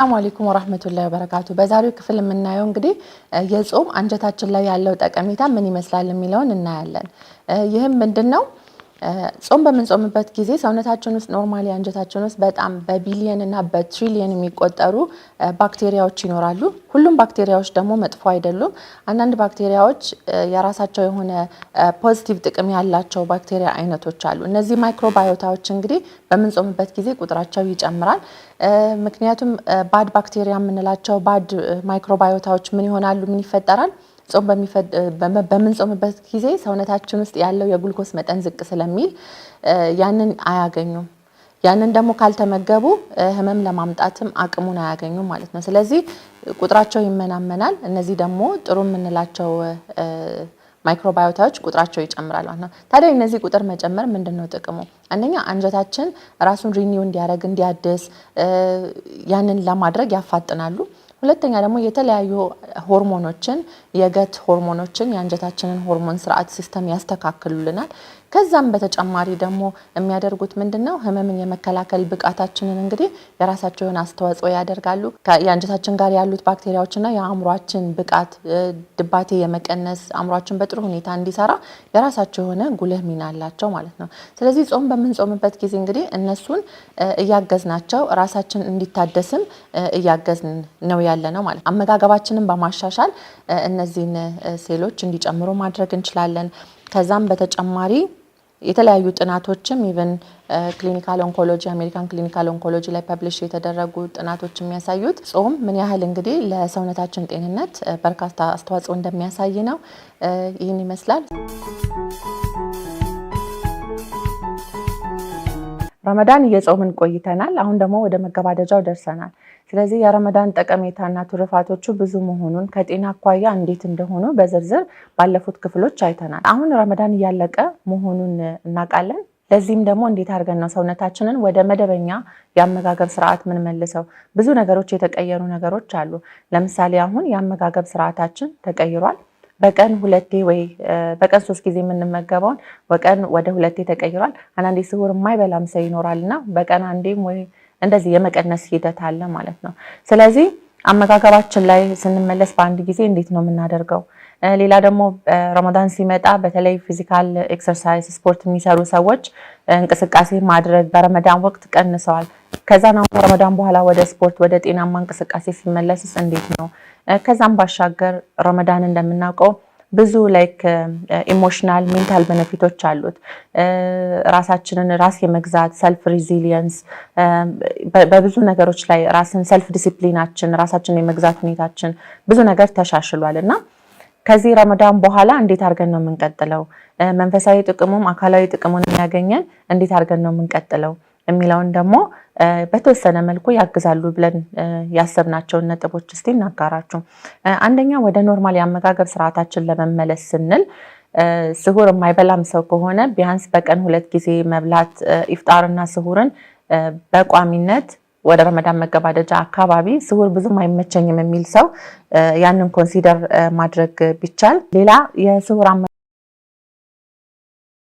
ሰላም አለይኩም ወራህመቱላሂ ወበረካቱ። በዛሬው ክፍል የምናየው እንግዲህ የጾም አንጀታችን ላይ ያለው ጠቀሜታ ምን ይመስላል የሚለውን እናያለን። ይህም ምንድነው? ጾም በምንጾምበት ጊዜ ሰውነታችን ውስጥ ኖርማሊ አንጀታችን ውስጥ በጣም በቢሊየን እና በትሪሊየን የሚቆጠሩ ባክቴሪያዎች ይኖራሉ። ሁሉም ባክቴሪያዎች ደግሞ መጥፎ አይደሉም። አንዳንድ ባክቴሪያዎች የራሳቸው የሆነ ፖዚቲቭ ጥቅም ያላቸው ባክቴሪያ አይነቶች አሉ። እነዚህ ማይክሮባዮታዎች እንግዲህ በምንጾምበት ጊዜ ቁጥራቸው ይጨምራል። ምክንያቱም ባድ ባክቴሪያ የምንላቸው ባድ ማይክሮባዮታዎች ምን ይሆናሉ? ምን ይፈጠራል? ጾም በምንጾምበት ጊዜ ሰውነታችን ውስጥ ያለው የግሉኮስ መጠን ዝቅ ስለሚል ያንን አያገኙም። ያንን ደግሞ ካልተመገቡ ህመም ለማምጣትም አቅሙን አያገኙም ማለት ነው። ስለዚህ ቁጥራቸው ይመናመናል። እነዚህ ደግሞ ጥሩ የምንላቸው ማይክሮባዮታዎች ቁጥራቸው ይጨምራል ማለት ነው። ታዲያ እነዚህ ቁጥር መጨመር ምንድነው ጥቅሙ? አንደኛ አንጀታችን ራሱን ሪኒው እንዲያደርግ እንዲያድስ ያንን ለማድረግ ያፋጥናሉ። ሁለተኛ ደግሞ የተለያዩ ሆርሞኖችን የገት ሆርሞኖችን የአንጀታችንን ሆርሞን ስርዓት ሲስተም ያስተካክሉልናል። ከዛም በተጨማሪ ደግሞ የሚያደርጉት ምንድነው? ህመምን የመከላከል ብቃታችንን እንግዲህ የራሳቸውን አስተዋጽኦ ያደርጋሉ። የአንጀታችን ጋር ያሉት ባክቴሪያዎችና የአእምሯችን ብቃት ድባቴ የመቀነስ አእምሯችን በጥሩ ሁኔታ እንዲሰራ የራሳቸው የሆነ ጉልህ ሚና አላቸው ማለት ነው። ስለዚህ ጾም በምንጾምበት ጊዜ እንግዲህ እነሱን እያገዝናቸው ራሳችን እንዲታደስም እያገዝን ነው ያለነው ማለት ነው። አመጋገባችንን በማሻሻል እነዚህን ሴሎች እንዲጨምሩ ማድረግ እንችላለን። ከዛም በተጨማሪ የተለያዩ ጥናቶችም ኢቭን ክሊኒካል ኦንኮሎጂ አሜሪካን ክሊኒካል ኦንኮሎጂ ላይ ፐብሊሽ የተደረጉ ጥናቶች የሚያሳዩት ጾም ምን ያህል እንግዲህ ለሰውነታችን ጤንነት በርካታ አስተዋጽኦ እንደሚያሳይ ነው። ይህን ይመስላል። ረመዳን እየጾምን ቆይተናል። አሁን ደግሞ ወደ መገባደጃው ደርሰናል። ስለዚህ የረመዳን ጠቀሜታና ትሩፋቶቹ ብዙ መሆኑን ከጤና አኳያ እንዴት እንደሆኑ በዝርዝር ባለፉት ክፍሎች አይተናል። አሁን ረመዳን እያለቀ መሆኑን እናውቃለን። ለዚህም ደግሞ እንዴት አድርገን ነው ሰውነታችንን ወደ መደበኛ የአመጋገብ ስርዓት ምን መልሰው? ብዙ ነገሮች የተቀየሩ ነገሮች አሉ። ለምሳሌ አሁን የአመጋገብ ስርዓታችን ተቀይሯል። በቀን ሁለቴ ወይ በቀን 3 ጊዜ የምንመገበውን በቀን ወደ ሁለቴ ተቀይሯል። አንዳንዴ ስሁር የማይበላም ሰው ይኖራልና በቀን አንዴም ወይ እንደዚህ የመቀነስ ሂደት አለ ማለት ነው። ስለዚህ አመጋገባችን ላይ ስንመለስ በአንድ ጊዜ እንዴት ነው የምናደርገው? ሌላ ደግሞ ረመዳን ሲመጣ በተለይ ፊዚካል ኤክሰርሳይዝ ስፖርት የሚሰሩ ሰዎች እንቅስቃሴ ማድረግ በረመዳን ወቅት ቀንሰዋል። ከዛ ነው ረመዳን በኋላ ወደ ስፖርት ወደ ጤናማ እንቅስቃሴ ሲመለስስ እንዴት ነው? ከዛም ባሻገር ረመዳን እንደምናውቀው ብዙ ላይክ ኢሞሽናል ሜንታል ቤኔፊቶች አሉት። ራሳችንን ራስ የመግዛት ሰልፍ ሪዚሊየንስ በብዙ ነገሮች ላይ ራስን ሰልፍ ዲሲፕሊናችን ራሳችንን የመግዛት ሁኔታችን ብዙ ነገር ተሻሽሏል እና ከዚህ ረመዳን በኋላ እንዴት አድርገን ነው የምንቀጥለው? መንፈሳዊ ጥቅሙም አካላዊ ጥቅሙን የሚያገኘን እንዴት አድርገን ነው የምንቀጥለው የሚለውን ደግሞ በተወሰነ መልኩ ያግዛሉ ብለን ያሰብናቸውን ነጥቦች እስቲ እናጋራችሁ። አንደኛ ወደ ኖርማል የአመጋገብ ስርዓታችን ለመመለስ ስንል ስሁር የማይበላም ሰው ከሆነ ቢያንስ በቀን 2 ጊዜ መብላት ኢፍጣርና ስሁርን በቋሚነት ወደ ረመዳን መገባደጃ አካባቢ ስሁር ብዙም አይመቸኝም የሚል ሰው ያንን ኮንሲደር ማድረግ ቢቻል። ሌላ የስሁር